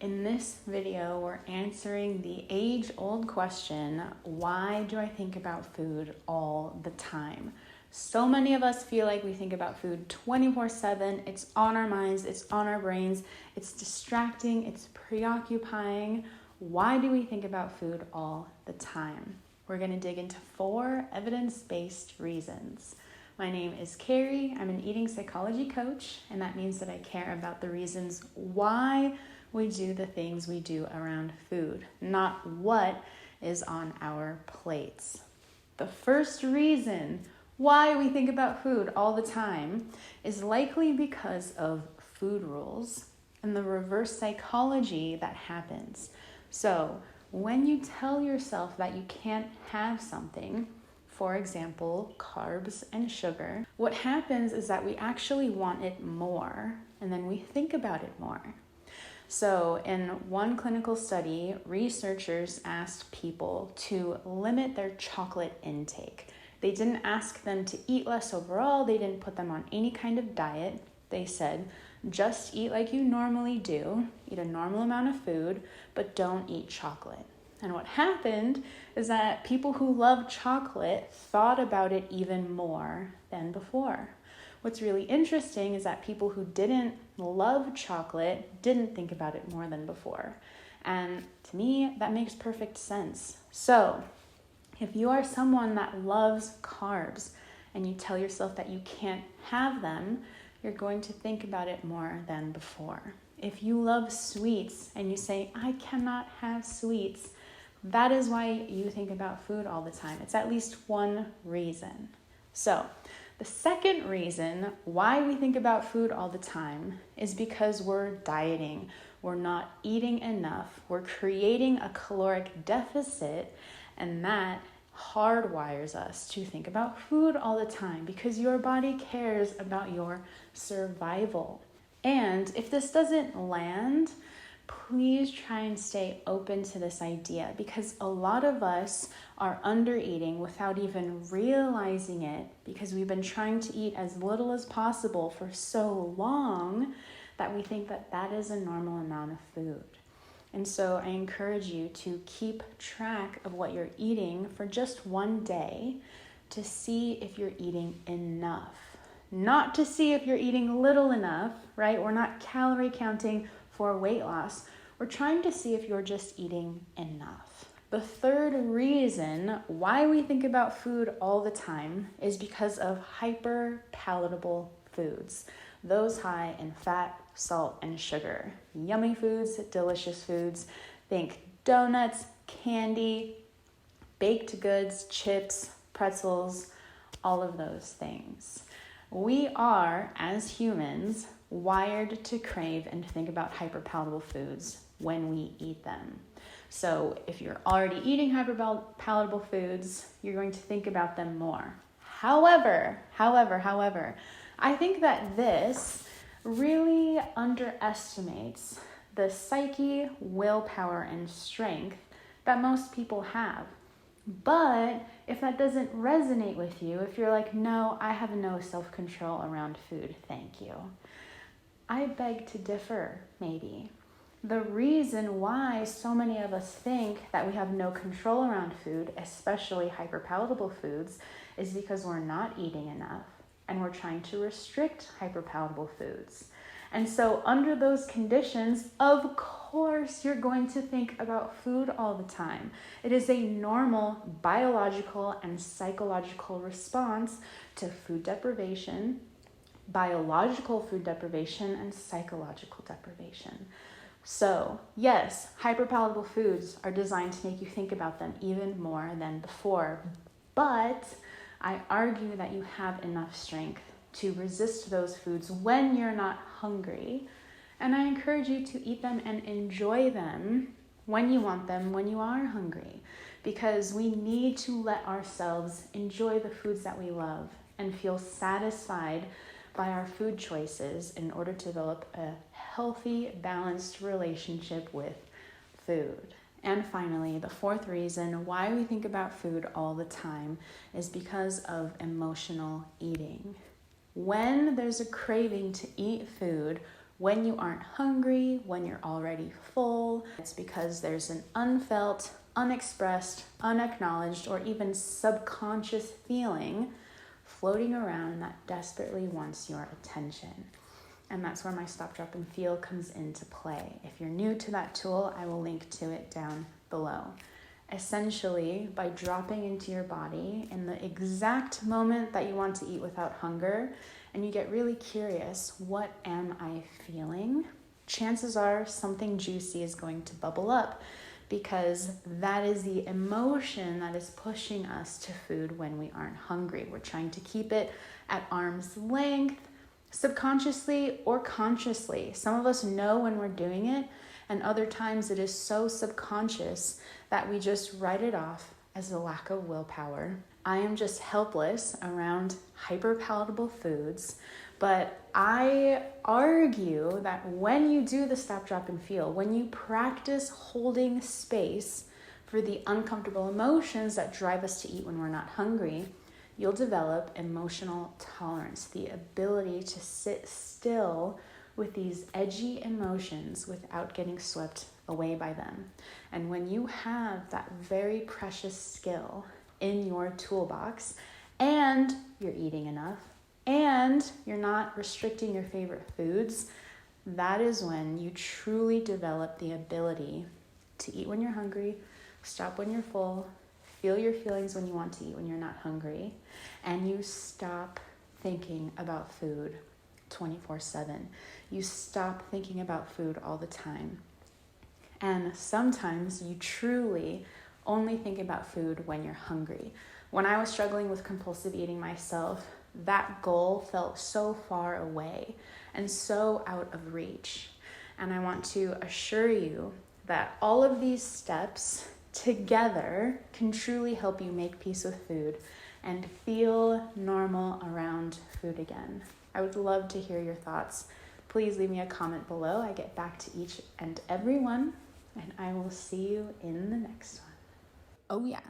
In this video, we're answering the age-old question, why do I think about food all the time? So many of us feel like we think about food 24/7. It's on our minds, it's on our brains, it's distracting, it's preoccupying. Why do we think about food all the time? We're going to dig into 4 evidence-based reasons. My name is Carrie. I'm an eating psychology coach, and that means that I care about the reasons why we do the things we do around food, not what is on our plates. The first reason why we think about food all the time is likely because of food rules and the reverse psychology that happens. So when you tell yourself that you can't have something, for example, carbs and sugar, what happens is that we actually want it more, and then we think about it more. So in one clinical study, researchers asked people to limit their chocolate intake. They didn't ask them to eat less overall. They didn't put them on any kind of diet. They said, just eat like you normally do, eat a normal amount of food, but don't eat chocolate. And what happened is that people who love chocolate thought about it even more than before. What's really interesting is that people who didn't love chocolate didn't think about it more than before. And to me, that makes perfect sense. So if you are someone that loves carbs and you tell yourself that you can't have them, you're going to think about it more than before. If you love sweets and you say, I cannot have sweets, that is why you think about food all the time. It's at least one reason. So the second reason why we think about food all the time is because we're dieting. We're not eating enough. We're creating a caloric deficit, and that hardwires us to think about food all the time because your body cares about your survival. And if this doesn't land, please try and stay open to this idea, because a lot of us are under eating without even realizing it because we've been trying to eat as little as possible for so long that we think that that is a normal amount of food. And so I encourage you to keep track of what you're eating for just one day to see if you're eating enough. Not to see if you're eating little enough, right? We're not calorie counting for weight loss. We're trying to see if you're just eating enough. The third reason why we think about food all the time is because of hyperpalatable foods, those high in fat, salt, and sugar. Yummy foods, delicious foods. Think donuts, candy, baked goods, chips, pretzels, all of those things. We are, as humans, wired to crave and think about hyperpalatable foods when we eat them. So if you're already eating hyperpalatable foods, you're going to think about them more. However, I think that this really underestimates the psyche, willpower, and strength that most people have. But if that doesn't resonate with you, if you're like, no, I have no self-control around food, thank you, I beg to differ, maybe. The reason why so many of us think that we have no control around food, especially hyperpalatable foods, is because we're not eating enough and we're trying to restrict hyperpalatable foods. And so under those conditions, of course, you're going to think about food all the time. It is a normal biological and psychological response to food deprivation, biological food deprivation, and psychological deprivation. So yes, hyperpalatable foods are designed to make you think about them even more than before, but I argue that you have enough strength to resist those foods when you're not hungry, and I encourage you to eat them and enjoy them when you want them, when you are hungry, because we need to let ourselves enjoy the foods that we love and feel satisfied by our food choices in order to develop a healthy, balanced relationship with food. And finally, the fourth reason why we think about food all the time is because of emotional eating. When there's a craving to eat food, When you aren't hungry, when you're already full, it's because there's an unfelt, unexpressed, unacknowledged, or even subconscious feeling floating around that desperately wants your attention. And that's where my stop, drop, and feel comes into play. If you're new to that tool, I will link to it down below. Essentially, by dropping into your body in the exact moment that you want to eat without hunger, and you get really curious, what am I feeling? Chances are something juicy is going to bubble up, because that is the emotion that is pushing us to food when we aren't hungry. We're trying to keep it at arm's length, subconsciously or consciously. Some of us know when we're doing it, and other times it is so subconscious that we just write it off as a lack of willpower. I am just helpless around hyperpalatable foods, but I argue that when you do the stop, drop, and feel, when you practice holding space for the uncomfortable emotions that drive us to eat when we're not hungry, you'll develop emotional tolerance, the ability to sit still with these edgy emotions without getting swept away by them. And when you have that very precious skill in your toolbox, and you're eating enough, and you're not restricting your favorite foods, that is when you truly develop the ability to eat when you're hungry, stop when you're full, feel your feelings when you want to eat when you're not hungry, and you stop thinking about food 24/7. You stop thinking about food all the time. And sometimes you truly only think about food when you're hungry. When I was struggling with compulsive eating myself, that goal felt so far away and so out of reach. And I want to assure you that all of these steps together can truly help you make peace with food and feel normal around food again. I would love to hear your thoughts. Please leave me a comment below. I get back to each and every one, and I will see you in the next one. Oh yeah,